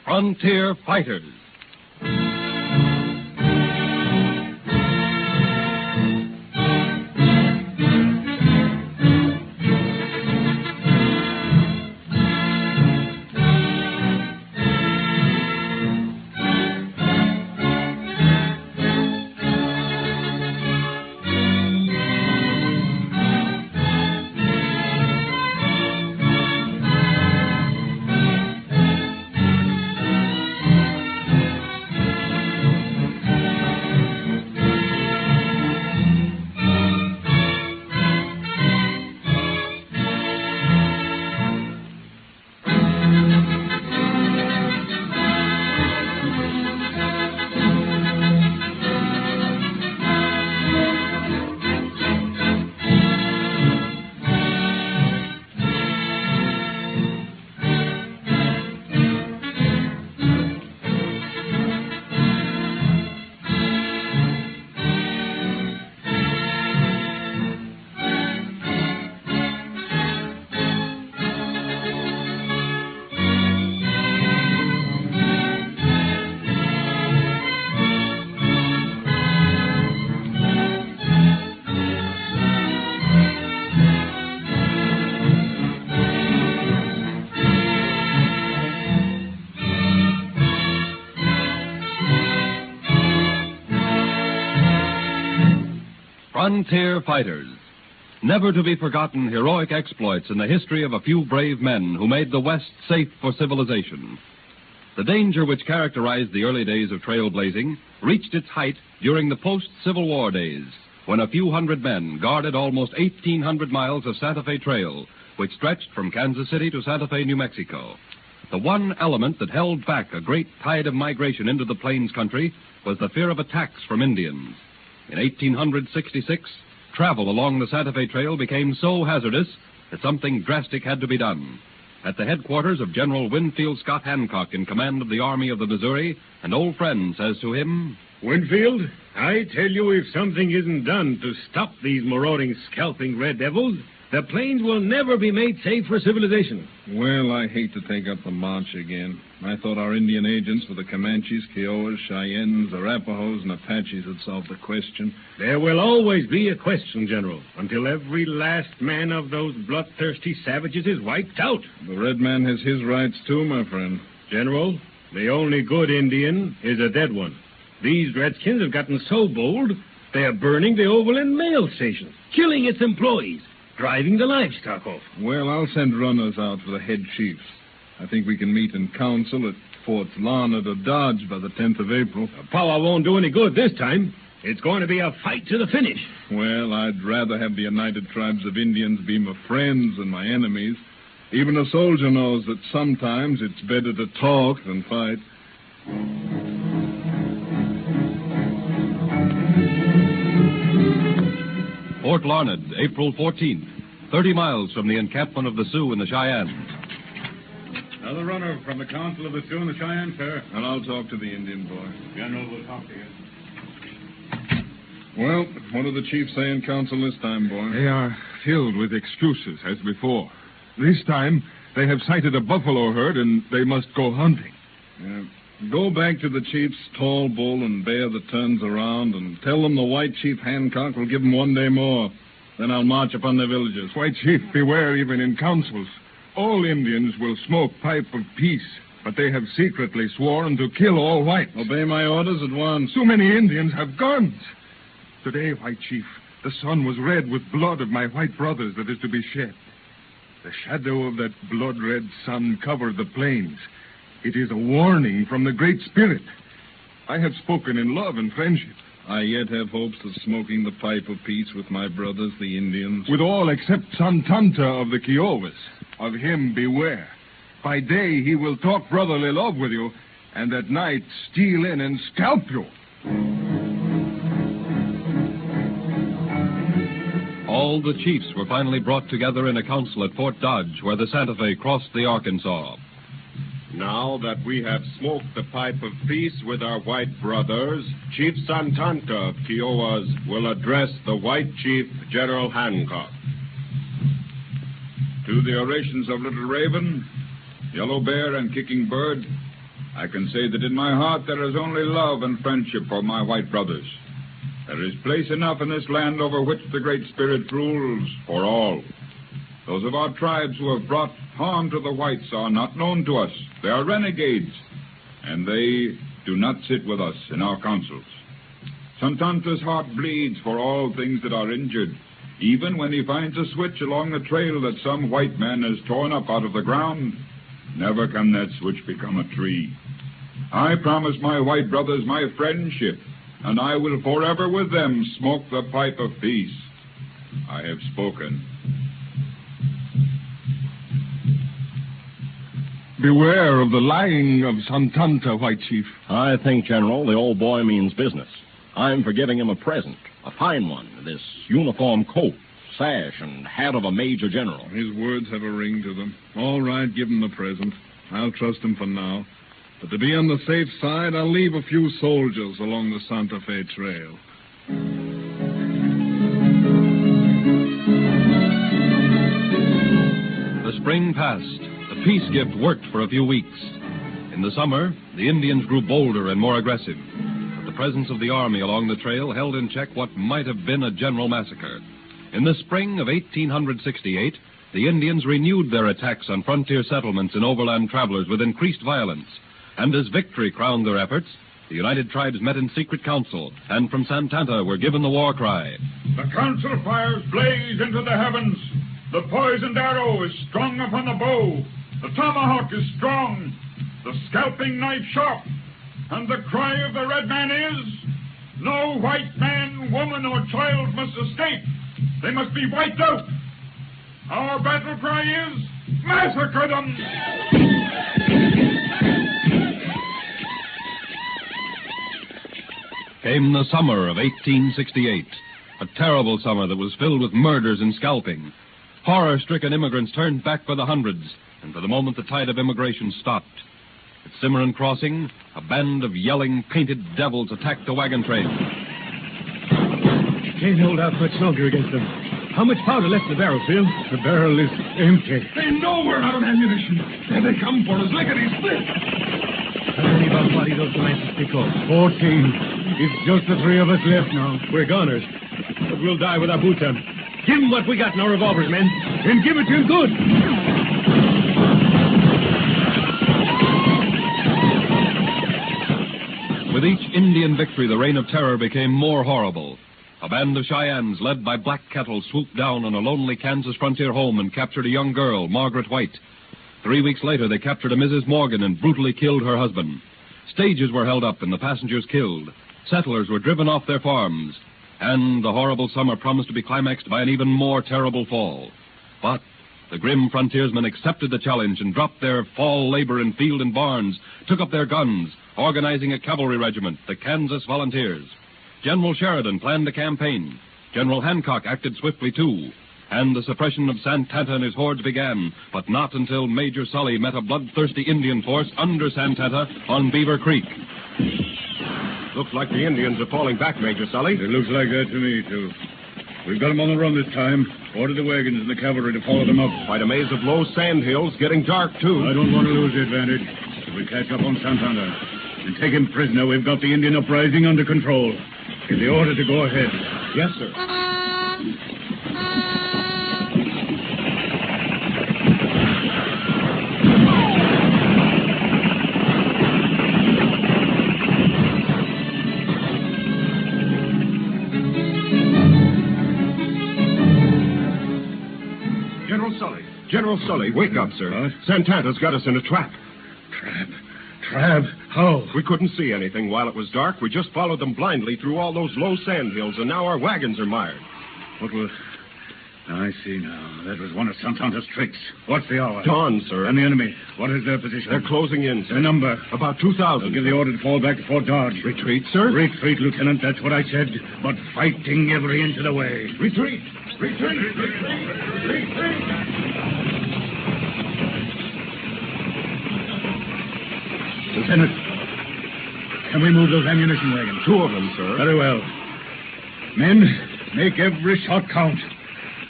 Frontier Fighters. Frontier Fighters. Never to be forgotten heroic exploits in the history of a few brave men who made the West safe for civilization. The danger which characterized the early days of trailblazing reached its height during the post-Civil War days, when a few hundred men guarded almost 1,800 miles of Santa Fe Trail, which stretched from Kansas City to Santa Fe, New Mexico. The one element that held back a great tide of migration into the Plains country was the fear of attacks from Indians. In 1866, travel along the Santa Fe Trail became so hazardous that something drastic had to be done. At the headquarters of General Winfield Scott Hancock, in command of the Army of the Missouri, an old friend says to him, "Winfield, I tell you, if something isn't done to stop these marauding, scalping red devils, the plains will never be made safe for civilization." Well, I hate to take up the march again. I thought our Indian agents for the Comanches, Kiowas, Cheyennes, Arapahoes, and Apaches had solved the question. There will always be a question, General, until every last man of those bloodthirsty savages is wiped out. The red man has his rights, too, my friend. General, the only good Indian is a dead one. These redskins have gotten so bold, they are burning the Overland Mail Station, killing its employees, driving the livestock off. Well, I'll send runners out for the head chiefs. I think we can meet in council at Forts Larned or Dodge by the 10th of April. The power won't do any good this time. It's going to be a fight to the finish. Well, I'd rather have the United Tribes of Indians be my friends than my enemies. Even a soldier knows that sometimes it's better to talk than fight. Fort Larned, April 14th, 30 miles from the encampment of the Sioux and the Cheyennes. Another runner from the Council of the Sioux and the Cheyennes, sir. And I'll talk to the Indian boy. General will talk to you. Well, what do the chiefs say in council this time, boy? They are filled with excuses, as before. This time, they have sighted a buffalo herd, and they must go hunting. Yeah. Go back to the chief's tall bull and bear that turns around, and tell them the white chief Hancock will give them one day more. Then I'll march upon their villages. White chief, beware even in councils. All Indians will smoke pipe of peace, but they have secretly sworn to kill all whites. Obey my orders at once. So many Indians have guns. Today, white chief, the sun was red with blood of my white brothers that is to be shed. The shadow of that blood-red sun covered the plains. It is a warning from the Great Spirit. I have spoken in love and friendship. I yet have hopes of smoking the pipe of peace with my brothers, the Indians. With all except Santanta of the Kiowas. Of him beware. By day he will talk brotherly love with you, and at night steal in and scalp you. All the chiefs were finally brought together in a council at Fort Dodge, where the Santa Fe crossed the Arkansas. Now that we have smoked the pipe of peace with our white brothers, Chief Santanta of Kiowas will address the white chief, General Hancock. To the orations of Little Raven, Yellow Bear, and Kicking Bird, I can say that in my heart there is only love and friendship for my white brothers. There is place enough in this land over which the Great Spirit rules for all. Those of our tribes who have brought harm to the whites are not known to us. They are renegades, and they do not sit with us in our councils. Santanta's heart bleeds for all things that are injured, even when he finds a switch along the trail that some white man has torn up out of the ground. Never can that switch become a tree. I promise my white brothers my friendship, and I will forever with them smoke the pipe of peace. I have spoken. Beware of the lying of Santanta, White Chief. I think, General, the old boy means business. I'm for giving him a present, a fine one, this uniform coat, sash, and hat of a major general. His words have a ring to them. All right, give him the present. I'll trust him for now. But to be on the safe side, I'll leave a few soldiers along the Santa Fe Trail. The spring passed. The peace gift worked for a few weeks. In the summer, the Indians grew bolder and more aggressive. But the presence of the army along the trail held in check what might have been a general massacre. In the spring of 1868, the Indians renewed their attacks on frontier settlements and overland travelers with increased violence. And as victory crowned their efforts, the United Tribes met in secret council, and from Santanta were given the war cry. The council fires blaze into the heavens. The poisoned arrow is strung upon the bow. The tomahawk is strong. The scalping knife sharp. And the cry of the red man is, no white man, woman, or child must escape. They must be wiped out. Our battle cry is, massacre them! Came the summer of 1868, a terrible summer that was filled with murders and scalping. Horror-stricken immigrants turned back by the hundreds, and for the moment the tide of immigration stopped. At Cimarron Crossing, a band of yelling, painted devils attacked the wagon train. Can't hold out much longer against them. How much powder left in the barrel, Phil? The barrel is empty. They know we're out of ammunition. There they come for us. Lickety-split. How many of our bodies those Lancers pick off? 14. It's just the three of us left now. We're goners. But we'll die with our boots on. Give them what we got in our revolvers, men. And give it to them good. With each Indian victory, the reign of terror became more horrible. A band of Cheyennes, led by Black Kettle, swooped down on a lonely Kansas frontier home and captured a young girl, Margaret White. 3 weeks later, they captured a Mrs. Morgan and brutally killed her husband. Stages were held up and the passengers killed. Settlers were driven off their farms. And the horrible summer promised to be climaxed by an even more terrible fall. But the grim frontiersmen accepted the challenge and dropped their fall labor in field and barns, took up their guns, organizing a cavalry regiment, the Kansas Volunteers. General Sheridan planned a campaign. General Hancock acted swiftly, too. And the suppression of Santanta and his hordes began, but not until Major Sully met a bloodthirsty Indian force under Santanta on Beaver Creek. Looks like the Indians are falling back, Major Sully. It looks like that to me, too. We've got them on the run this time. Order the wagons and the cavalry to follow them up. Quite a maze of low sand hills, getting dark, too. I don't want to lose the advantage. If we catch up on Santana and take him prisoner, we've got the Indian uprising under control. Give the order to go ahead. Yes, sir. General Sully, wake up, sir. What? Santanta's got us in a trap. Trap? How? We couldn't see anything while it was dark. We just followed them blindly through all those low sand hills, and now our wagons are mired. What will... I see now. That was one of Santanta's tricks. What's the hour? Dawn, sir. And the enemy? What is their position? They're closing in, sir. Their number? About 2,000. I'll give the order to fall back to Fort Dodge. Retreat, sir? Retreat, Lieutenant. That's what I said. But fighting every inch of the way. Retreat! Retreat! Retreat! Retreat! Lieutenant, can we move those ammunition wagons? 2 of them, sir. Very well. Men, make every shot count.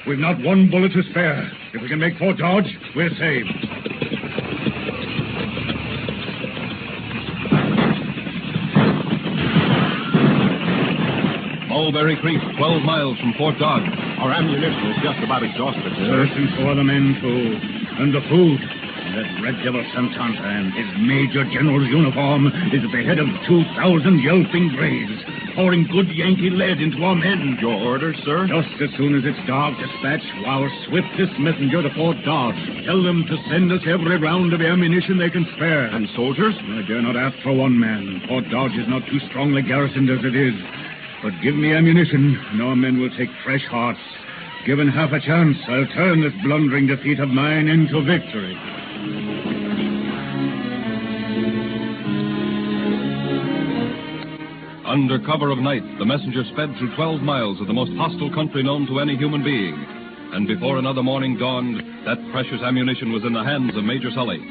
We've not one bullet to spare. If we can make Fort Dodge, we're saved. Mulberry Creek, 12 miles from Fort Dodge. Our ammunition is just about exhausted, sir. Yes, and so are the men, too. And the food. That red devil Santanta and his Major General's uniform is at the head of 2,000 yelping braves, pouring good Yankee lead into our men. Your orders, sir? Just as soon as it's dark, dispatch our swiftest messenger to Fort Dodge. Tell them to send us every round of ammunition they can spare. And soldiers? I dare not ask for one man. Fort Dodge is not too strongly garrisoned as it is. But give me ammunition, and our men will take fresh hearts. Given half a chance, I'll turn this blundering defeat of mine into victory. Under cover of night, the messenger sped through 12 miles of the most hostile country known to any human being. And before another morning dawned, that precious ammunition was in the hands of Major Sully.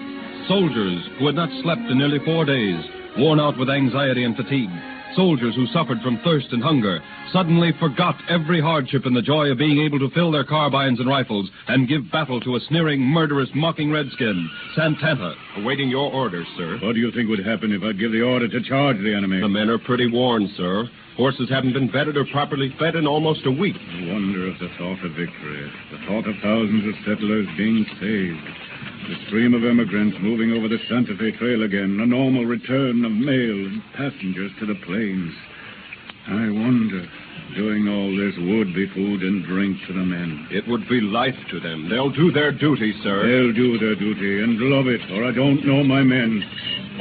Soldiers who had not slept in nearly 4 days, worn out with anxiety and fatigue. Soldiers who suffered from thirst and hunger suddenly forgot every hardship in the joy of being able to fill their carbines and rifles and give battle to a sneering, murderous, mocking redskin, Santanta. Awaiting your orders, sir. What do you think would happen if I give the order to charge the enemy? The men are pretty worn, sir. Horses haven't been bedded or properly fed in almost a week. I wonder if the thought of victory, the thought of thousands of settlers being saved, the stream of immigrants moving over the Santa Fe Trail again, a normal return of mail and passengers to the plains. I wonder, doing all this would be food and drink to the men. It would be life to them. They'll do their duty, sir. They'll do their duty and love it, or I don't know my men.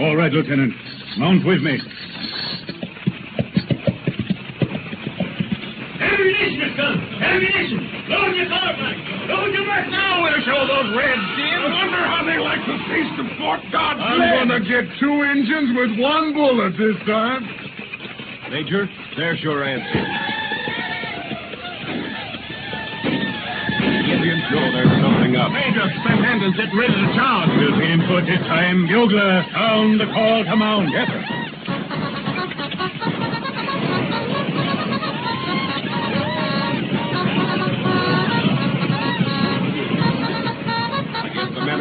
All right, Lieutenant. Mount with me. Ammunition, son! Ammunition! Load your carbine! Load your rifle! Now we'll show those redskins! I wonder how they like the taste of Fort Dodge. I'm going to get 2 engines with 1 bullet this time. Major, there's your answer. The Indians know there's something up. Major, spend hand and get ready to charge. We'll be in good this time. Bugler, sound the call to mount. Yes, sir.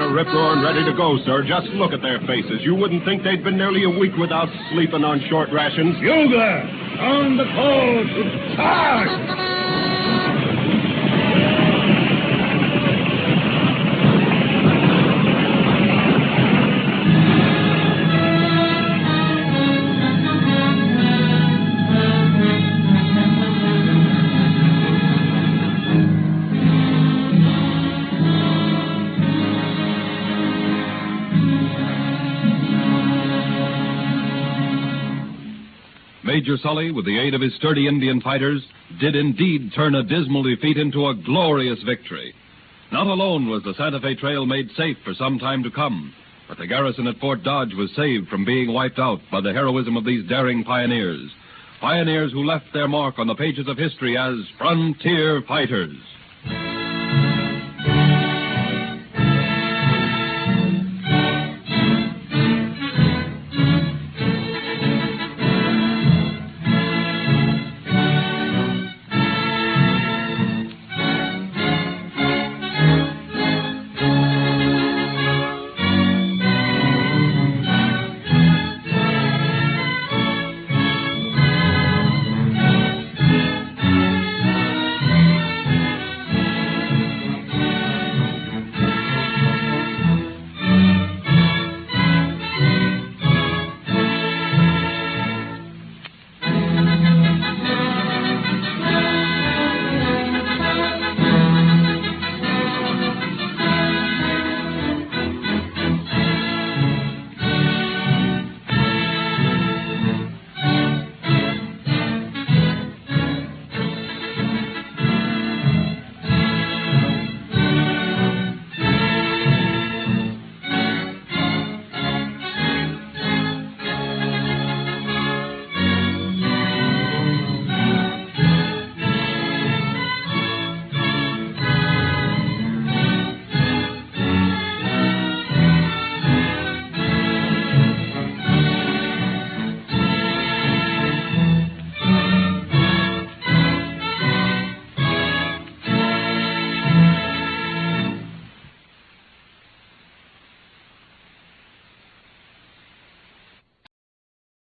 Rip-roaring ready to go, sir. Just look at their faces. You wouldn't think they'd been nearly a week without sleeping on short rations. Bugler, sound the call to charge! Major Sully, with the aid of his sturdy Indian fighters, did indeed turn a dismal defeat into a glorious victory. Not alone was the Santa Fe Trail made safe for some time to come, but the garrison at Fort Dodge was saved from being wiped out by the heroism of these daring pioneers. Pioneers who left their mark on the pages of history as frontier fighters.